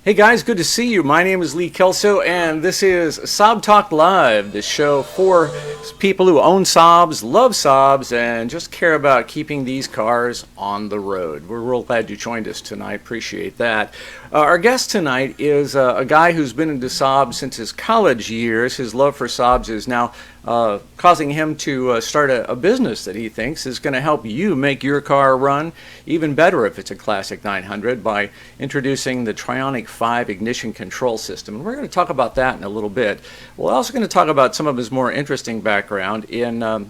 Hey guys, good to see you. My name is Lee Kelso, and this is SAAB Talk Live, the show for people who own SAABs, love SAABs, and just care about keeping these cars on the road. We're real glad you joined us tonight. Appreciate that. Our guest tonight is a guy who's been into SAAB since his college years. His love for SAABs is now causing him to start a business that he thinks is going to help you make your car run even better if it's a Classic 900 by introducing the Trionic 5 ignition control system. And we're going to talk about that in a little bit. We're also going to talk about some of his more interesting background in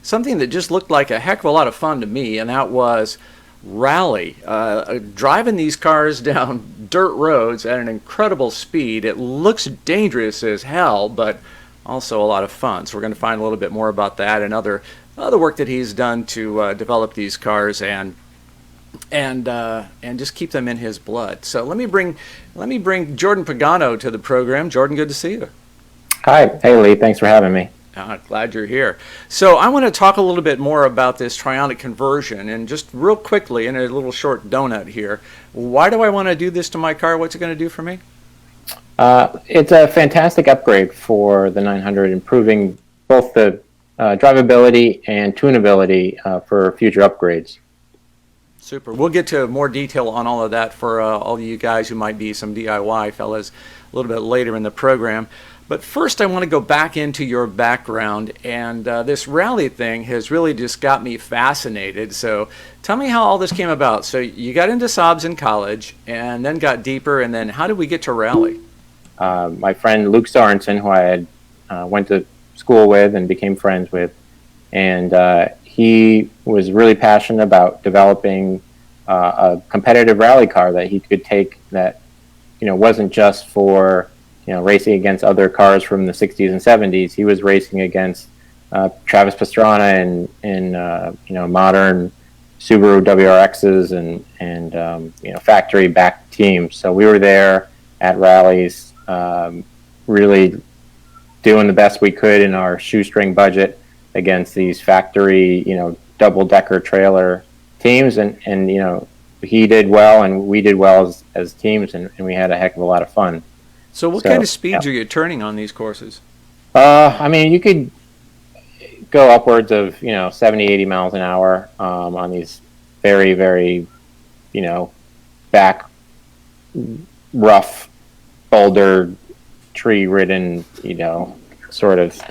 something that just looked like a heck of a lot of fun to me, and that was rally. Driving these cars down dirt roads at an incredible speed. It looks dangerous as hell, but also a lot of fun. So we're going to find a little bit more about that and other work that he's done to develop these cars and just keep them in his blood. So let me bring Jordan Pagano to the program. Jordan, good to see you. Hi. Hey, Lee. Thanks for having me. Glad you're here. So I want to talk a little bit more about this Trionic conversion, and just real quickly, in a little short donut here, why do I want to do this to my car? What's it going to do for me? It's a fantastic upgrade for the 900, improving both the drivability and tunability for future upgrades. Super. We'll get to more detail on all of that for all of you guys who might be some DIY fellas a little bit later in the program. But first, I want to go back into your background, and this rally thing has really just got me fascinated. So tell me how all this came about. So you got into SAABs in college, and then got deeper, and then how did we get to rally? My friend Luke Sorensen, who I had went to school with and became friends with, and he was really passionate about developing a competitive rally car that he could take that, wasn't just for racing against other cars from the 60s and 70s. He was racing against Travis Pastrana and modern Subaru WRXs and factory backed teams. So we were there at rallies, really doing the best we could in our shoestring budget against these factory, double decker trailer teams, and he did well and we did well as teams, and we had a heck of a lot of fun. So what kind of speeds are you turning on these courses? You could go upwards of 70, 80 miles an hour on these very, very back rough boulder tree ridden sort of,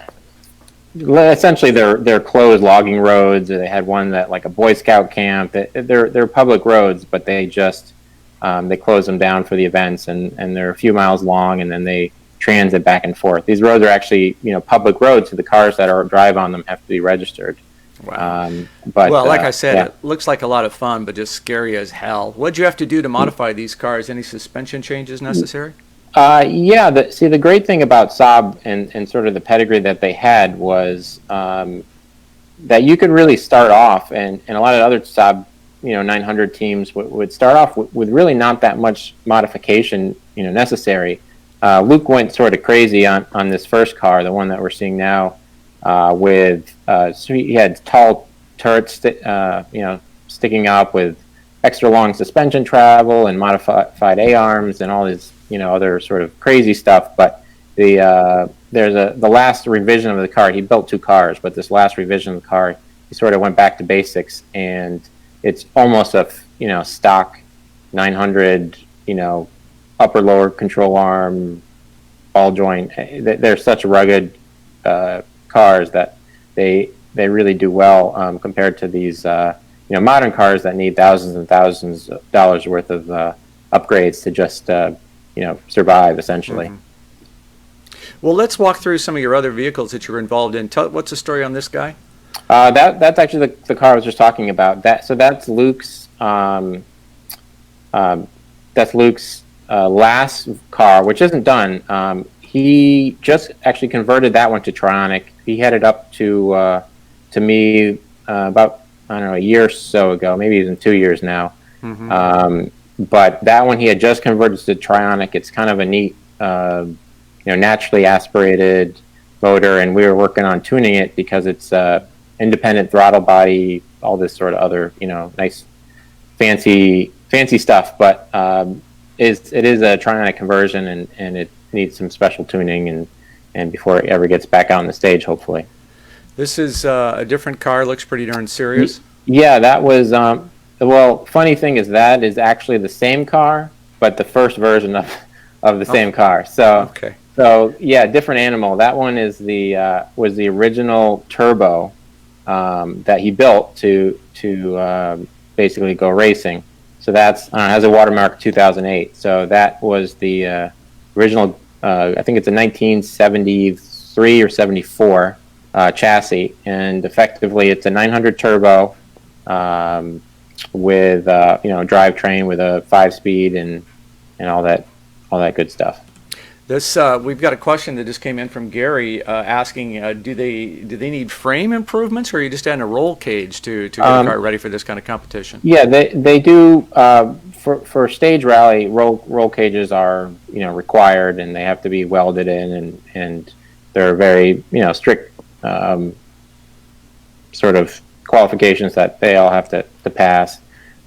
essentially they're closed logging roads. They had one that like a Boy Scout camp. They're public roads, but they just they close them down for the events, and they're a few miles long, and then they transit back and forth. These roads are actually public roads, so the cars that drive on them have to be registered. Wow. Like I said, It looks like a lot of fun, but just scary as hell. What'd you have to do to modify these cars? Any suspension changes necessary? The great thing about SAAB and sort of the pedigree that they had was that you could really start off, and a lot of other SAAB 900 teams would start off with really not that much modification necessary. Luke went sort of crazy on this first car, the one that we're seeing now, so he had tall turrets sticking up with extra long suspension travel and modified A-arms and all these other sort of crazy stuff. But the last revision of the car, he built two cars, but this last revision of the car, he sort of went back to basics, and it's almost a stock 900 upper lower control arm ball joint. They're such rugged cars that they really do well compared to these modern cars that need thousands and thousands of dollars worth of upgrades to just survive essentially. Mm-hmm. Well, let's walk through some of your other vehicles that you're involved in. What's the story on this guy? That's actually the car I was just talking about. That's Luke's. That's Luke's last car, which isn't done. He just actually converted that one to Trionic. He headed up to me about a year or so ago, maybe even 2 years now. Mm-hmm. But that one he had just converted to Trionic. It's kind of a neat, naturally aspirated motor, and we were working on tuning it because it's independent throttle body, all this sort of other, nice fancy stuff. But it is a Trionic conversion, and it needs some special tuning and before it ever gets back out on the stage, hopefully. This is a different car. Looks pretty darn serious. Yeah, that was well. Funny thing is that is actually the same car, but the first version of the same car. So okay. So yeah, different animal. That one is the was the original turbo that he built to basically go racing. So that's has a watermark 2008. So that was the original. I think it's a 1973 or 74 chassis, and effectively it's a 900 turbo with drivetrain with a 5-speed and all that good stuff. This we've got a question that just came in from Gary asking, do they need frame improvements, or are you just adding a roll cage to get a car ready for this kind of competition? Yeah, they do for stage rally. Roll cages are required, and they have to be welded in, and there are very strict sort of qualifications that they all have to pass.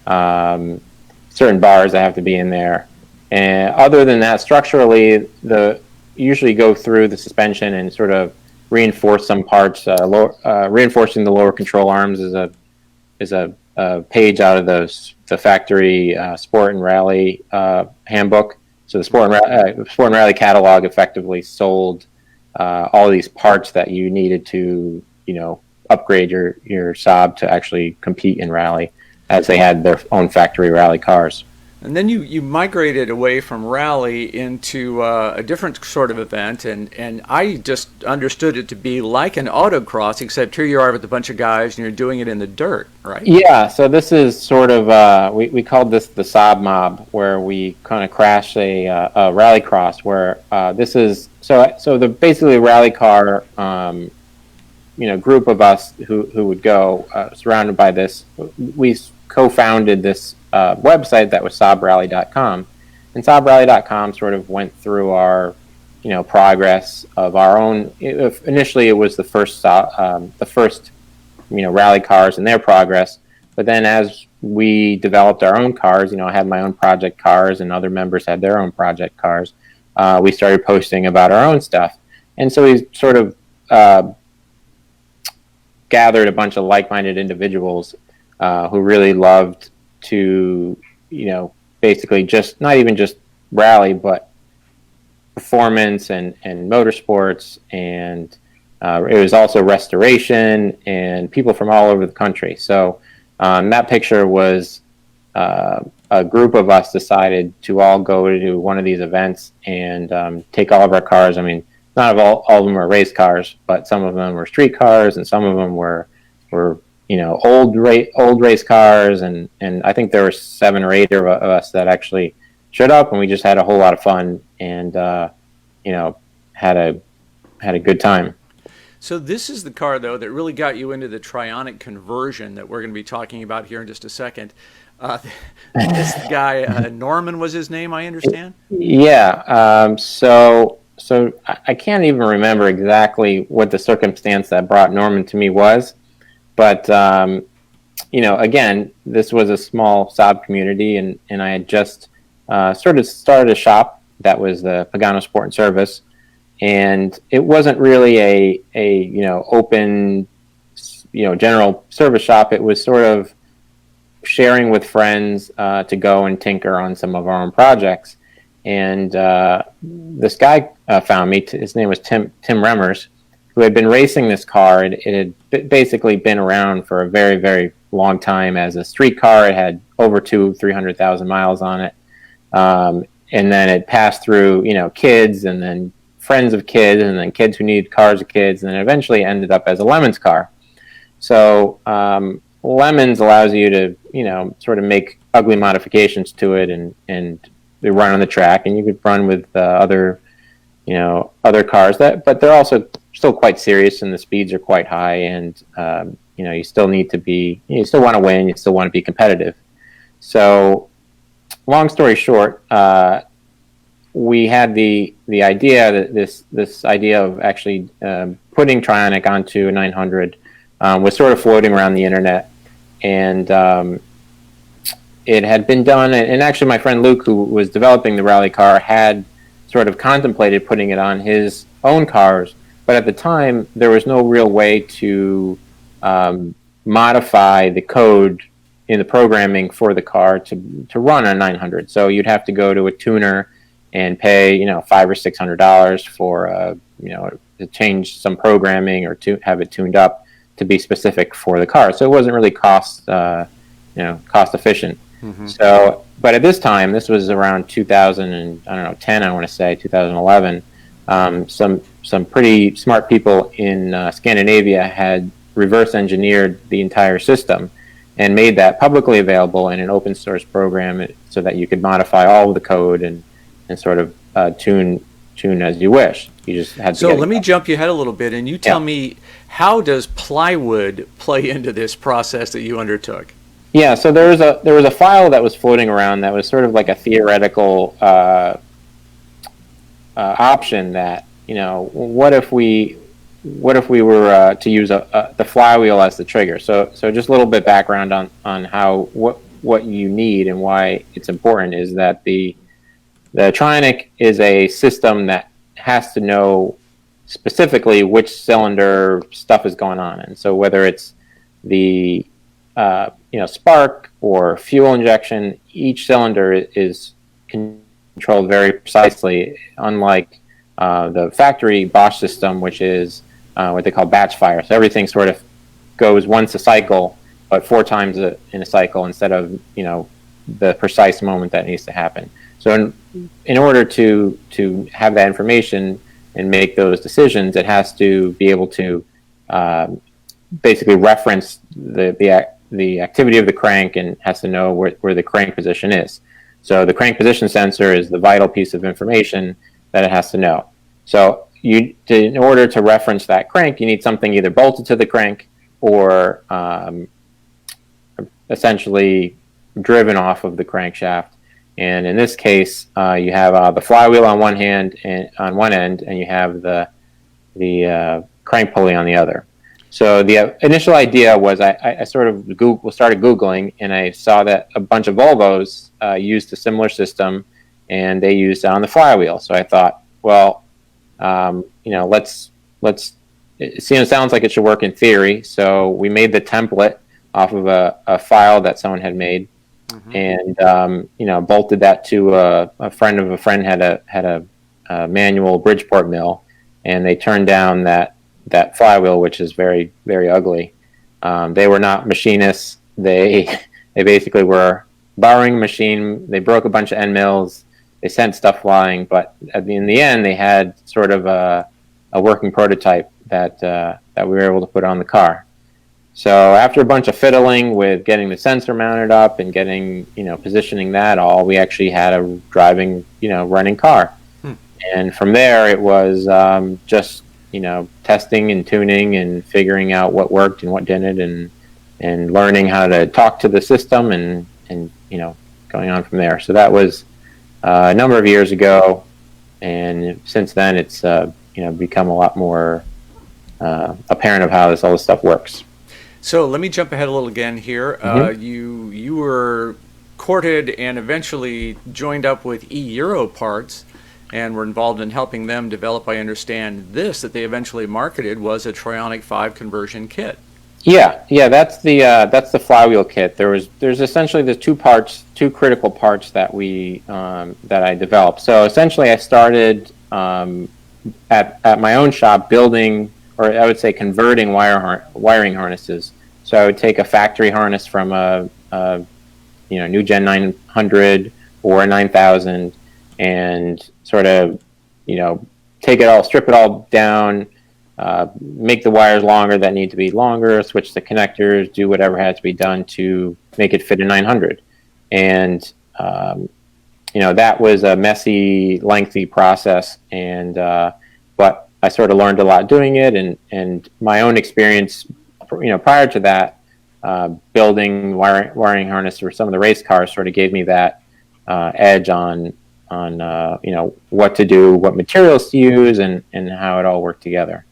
Certain bars that have to be in there. And other than that, structurally, usually go through the suspension and sort of reinforce some parts. Reinforcing the lower control arms is a page out of the factory Sport and Rally handbook. So the Sport and Rally catalog effectively sold all these parts that you needed to upgrade your SAAB to actually compete in rally, as they had their own factory rally cars. And then you migrated away from rally into a different sort of event, and I just understood it to be like an autocross, except here you are with a bunch of guys and you're doing it in the dirt, right? Yeah, so this is sort of, we called this the SAAB mob, where we kind of crash a rallycross, where this is, so the basically rally car, group of us who would go surrounded by this. We co-founded this website that was SAABRally.com, and SAABRally.com sort of went through our progress of our own. Initially it was the first rally cars and their progress, but then as we developed our own cars, I had my own project cars and other members had their own project cars, we started posting about our own stuff, and so we sort of gathered a bunch of like-minded individuals who really loved to, basically just not even just rally, but performance and motorsports, and it was also restoration and people from all over the country. So that picture was a group of us decided to all go to one of these events and take all of our cars. I mean, not all of them were race cars, but some of them were street cars, and some of them were old race cars, and I think there were 7 or 8 of us that actually showed up, and we just had a whole lot of fun and had a good time. So this is the car, though, that really got you into the Trionic conversion that we're going to be talking about here in just a second. This guy, Norman was his name, I understand? Yeah. So I can't even remember exactly what the circumstance that brought Norman to me was. But, again, this was a small SAAB community, and I had just sort of started a shop that was the Pagano Sport and Service. And it wasn't really a open, general service shop. It was sort of sharing with friends to go and tinker on some of our own projects. And this guy found me. His name was Tim Remmers, who had been racing this car. It had basically been around for a very, very long time as a street car. It had over 300,000 miles on it. And then it passed through, kids, and then friends of kids, and then kids who needed cars of kids, and then eventually ended up as a Lemons car. So Lemons allows you to, sort of make ugly modifications to it and they run on the track, and you could run with other cars but they're also still quite serious, and the speeds are quite high, and you still need to be, you still want to win, you still want to be competitive. So long story short, we had the idea that this idea of actually putting Trionic onto a 900 was sort of floating around the internet, and it had been done, and actually my friend Luke, who was developing the rally car, had sort of contemplated putting it on his own cars, but at the time there was no real way to modify the code in the programming for the car to run on 900. So you'd have to go to a tuner and pay, $500 or $600 for, to change some programming or to have it tuned up to be specific for the car. So it wasn't really cost efficient. Mm-hmm. So, but at this time, this was around 2010, I want to say 2011. Some pretty smart people in Scandinavia had reverse engineered the entire system and made that publicly available in an open source program so that you could modify all of the code and sort of tune as you wish. You just had to. So let me jump you ahead a little bit, and you tell me, how does plywood play into this process that you undertook? Yeah, so there was a file that was floating around that was sort of like a theoretical option that, what if we were to use the flywheel as the trigger? So just a little bit background on how what you need and why it's important is that the Trionic is a system that has to know specifically which cylinder stuff is going on, and so whether it's the spark or fuel injection, each cylinder is controlled very precisely, unlike the factory Bosch system, which is what they call batch fire. So everything sort of goes once a cycle, but 4 times in a cycle instead of the precise moment that needs to happen. So in order to have that information and make those decisions, it has to be able to basically reference the activity of the crank and has to know where the crank position is. So the crank position sensor is the vital piece of information that it has to know. So in order to reference that crank, you need something either bolted to the crank or essentially driven off of the crankshaft. And in this case, you have the flywheel on one end, and you have the crank pulley on the other. So the initial idea was I sort of started Googling, and I saw that a bunch of Volvos used a similar system, and they used it on the flywheel. So I thought, well, let's. It sounds like it should work in theory. So we made the template off of a file that someone had made. Mm-hmm. And bolted that to a friend of a friend had a manual Bridgeport mill, and they turned down that flywheel, which is very, very ugly. They were not machinists. They basically were borrowing a machine. They broke a bunch of end mills. They sent stuff flying, but in the end, they had sort of a working prototype that we were able to put on the car. So after a bunch of fiddling with getting the sensor mounted up and getting, positioning that all, we actually had a driving, running car. And from there, it was just, testing and tuning and figuring out what worked and what didn't, and learning how to talk to the system and going on from there. So that was a number of years ago, and since then, it's become a lot more apparent of how all this stuff works. So let me jump ahead a little again here. Mm-hmm. You were courted and eventually joined up with E-Euro Parts and were involved in helping them develop, I understand, that they eventually marketed was a Trionic 5 conversion kit. Yeah, that's the flywheel kit. There's essentially the two critical parts that that I developed. So essentially I started at my own shop building, or I would say converting wiring harnesses. So I would take a factory harness from a new Gen 900 or a 9000 and sort of, take it all, strip it all down, make the wires longer that need to be longer, switch the connectors, do whatever had to be done to make it fit a 900. And, that was a messy, lengthy process. And, but I sort of learned a lot doing it, and my own experience, prior to that, building wiring harness for some of the race cars sort of gave me that edge on what to do, what materials to use, and how it all worked together.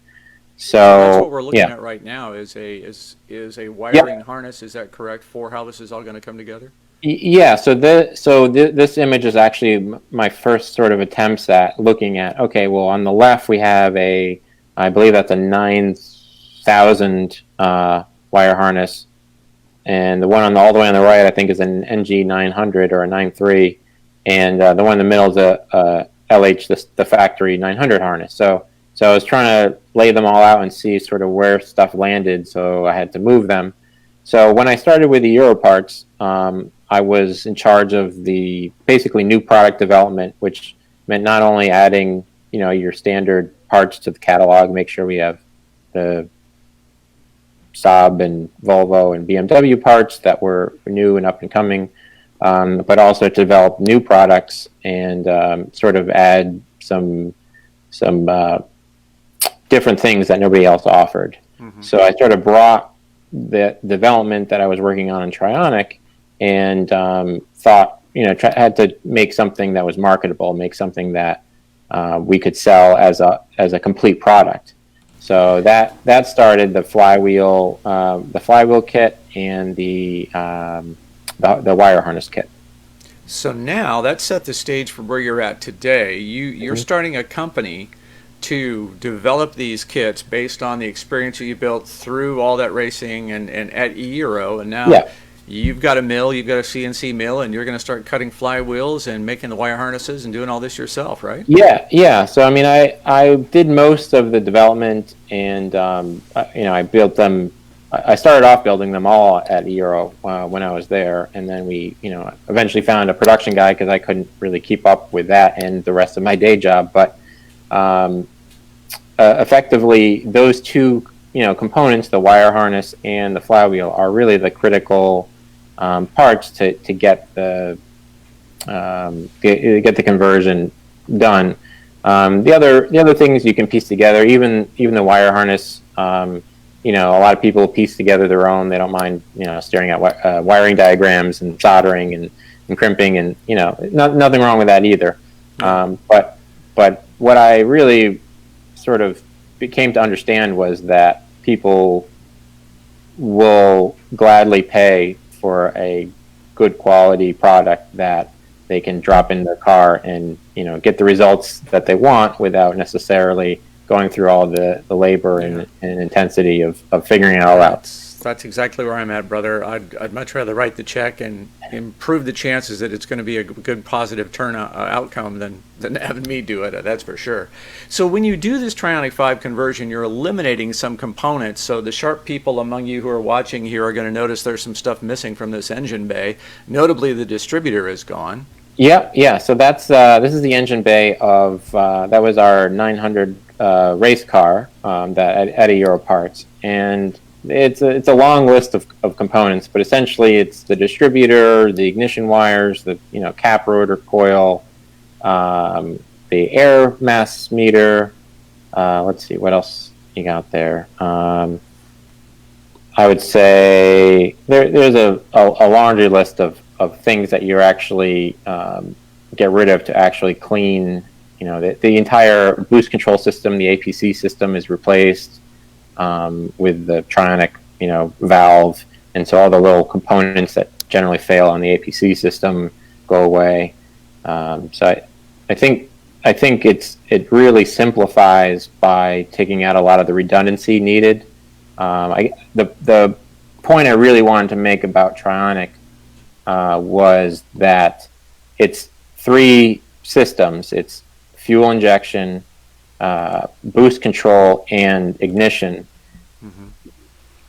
So that's what we're looking at right now is a wiring harness. Is that correct? For how this is all going to come together? Yeah, this image is actually my first sort of attempts at looking at, okay, well, on the left we have I believe that's a 9,000 wire harness, and the one all the way on the right I think is an NG 900 or a 9.3, and the one in the middle is a LH, the factory 900 harness. So I was trying to lay them all out and see sort of where stuff landed, so I had to move them. So when I started with the Euro parts, I was in charge of the basically new product development, which meant not only adding, your standard parts to the catalog, make sure we have the Saab and Volvo and BMW parts that were new and up and coming, but also to develop new products and sort of add some different things that nobody else offered. Mm-hmm. So I sort of brought the development that I was working on in Trionic and thought, had to make something that was marketable, make something that we could sell as a complete product. So that started the flywheel kit and the wire harness kit. So now that set the stage for where you're at today. You're mm-hmm. starting a company to develop these kits based on the experience that you built through all that racing and at Euro, and now you've got a mill, you've got a CNC mill, and you're going to start cutting flywheels and making the wire harnesses and doing all this yourself, right? Yeah. So I mean, I did most of the development, and I built them. I started off building them all at Euro when I was there, and then we eventually found a production guy because I couldn't really keep up with that and the rest of my day job, but. Effectively, those two components, the wire harness and the flywheel, are really the critical parts to get the conversion done. The other things you can piece together, even the wire harness. A lot of people piece together their own. They don't mind staring at wiring diagrams and soldering and crimping, and nothing wrong with that either. But what I really sort of came to understand was that people will gladly pay for a good quality product that they can drop in their car and get the results that they want without necessarily going through all the labor and intensity of figuring it all out. That's exactly where I'm at, brother. I'd much rather write the check and improve the chances that it's going to be a good positive outcome than having me do it. That's for sure. So when you do this Trionic 5 conversion, you're eliminating some components. So the sharp people among you who are watching here are going to notice there's some stuff missing from this engine bay. Notably, the distributor is gone. Yeah. So that's this is the engine bay of that was our 900 race car that at Euro Parts, and it's a long list of components, but essentially it's the distributor, the ignition wires, the cap rotor coil, the air mass meter. Let's see what else you got there. I would say there's a laundry list of things that you're actually get rid of to actually clean. The entire boost control system, the APC system, is replaced with the Trionic, valve, and so all the little components that generally fail on the APC system go away. So I think it really simplifies by taking out a lot of the redundancy needed. The point I really wanted to make about Trionic was that it's three systems. It's fuel injection, boost control, and ignition, mm-hmm.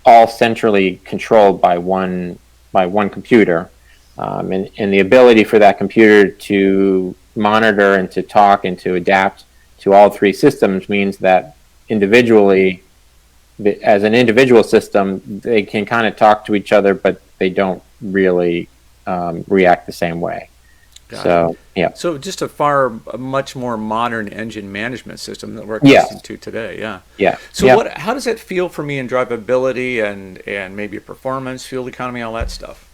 all centrally controlled by one computer, and the ability for that computer to monitor and to talk and to adapt to all three systems means that individually, as an individual system, they can kind of talk to each other, but they don't really react the same way. So just a much more modern engine management system that we're accustomed to today. So how does that feel for me in drivability and maybe performance, fuel economy, all that stuff?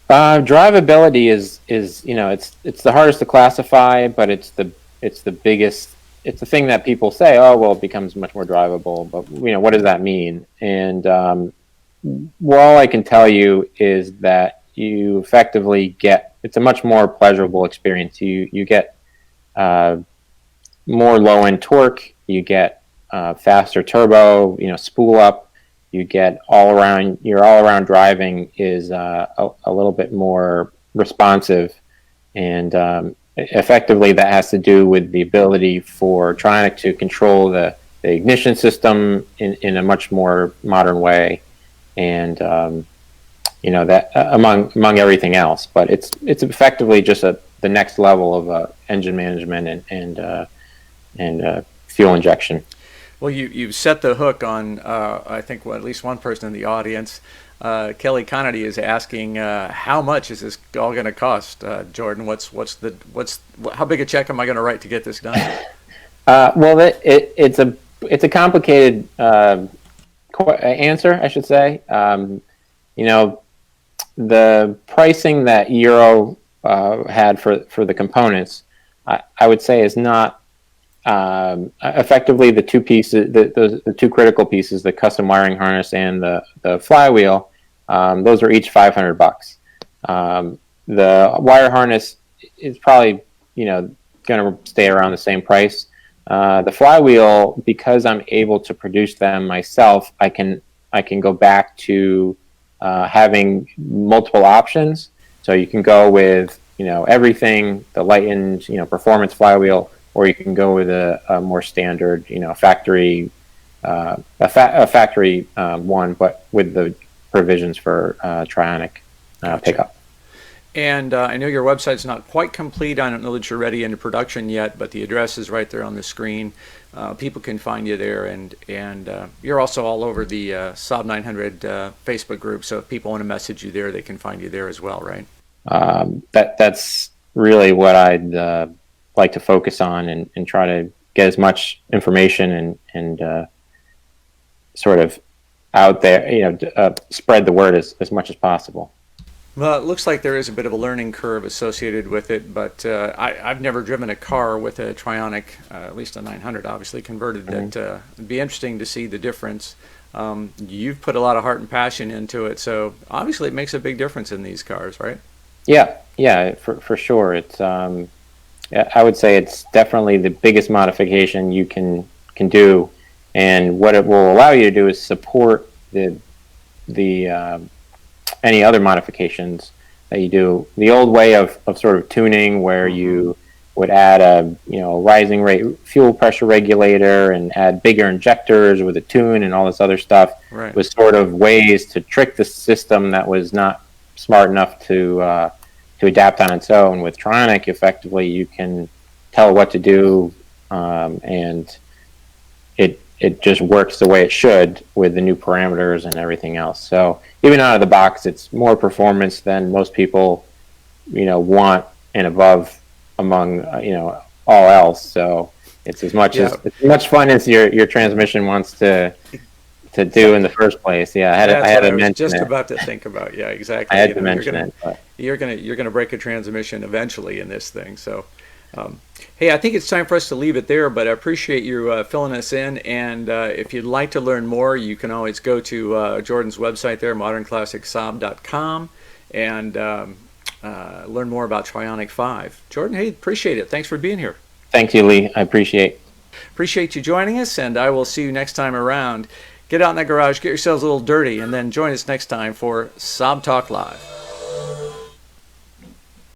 Drivability is it's the hardest to classify, but it's the biggest. It's the thing that people say, oh well, it becomes much more drivable, but what does that mean? And all I can tell you is that you effectively get, it's a much more pleasurable experience. You get more low end torque, you get faster turbo, spool up, you get your all around driving is a little bit more responsive, and effectively that has to do with the ability for Trionic to control the ignition system in a much more modern way, and that among everything else. But it's effectively just the next level of engine management and fuel injection. Well, you've set the hook on I think at least one person in the audience. Kelly Connolly is asking, how much is this all going to cost, Jordan? How big a check am I going to write to get this done? Well, it's a complicated answer, I should say. The pricing that Euro had for the components, I would say, is not effectively the two pieces, the two critical pieces, the custom wiring harness and the flywheel. Those are each $500. The wire harness is probably going to stay around the same price. The flywheel, because I'm able to produce them myself, I can go back to having multiple options. So you can go with everything, the lightened performance flywheel, or you can go with a more standard factory factory one, but with the provisions for Trionic pickup. And I know your website's not quite complete. I don't know that you're ready into production yet, but the address is right there on the screen. People can find you there, and you're also all over the SAAB 900 Facebook group. So if people want to message you there, they can find you there as well, right? That's really what I'd like to focus on, and try to get as much information and sort of out there, spread the word as much as possible. Well, it looks like there is a bit of a learning curve associated with it, but I've never driven a car with a Trionic, at least a 900, obviously converted. Mm-hmm. That it'd be interesting to see the difference. You've put a lot of heart and passion into it, so obviously it makes a big difference in these cars, right? Yeah, for sure. It's I would say it's definitely the biggest modification you can do, and what it will allow you to do is support the any other modifications that you do. The old way of sort of tuning, where you would add a rising rate fuel pressure regulator and add bigger injectors with a tune and all this other stuff, right, was sort of ways to trick the system that was not smart enough to adapt on its own. With Trionic, effectively, you can tell what to do, and it just works the way it should with the new parameters and everything else. So even out of the box, it's more performance than most people, want and above among, all else. So it's as much fun as your transmission wants to do in the first place. Yeah, I had to mention just it. about to think about. Yeah, exactly. I had to mention it. But you're gonna break a transmission eventually in this thing. So, hey, I think it's time for us to leave it there. But I appreciate you filling us in. And if you'd like to learn more, you can always go to Jordan's website there, modernclassicsaab.com, and learn more about Trionic 5. Jordan, hey, appreciate it. Thanks for being here. Thank you, Lee. I appreciate you joining us, and I will see you next time around. Get out in that garage, get yourselves a little dirty, and then join us next time for SAAB Talk Live.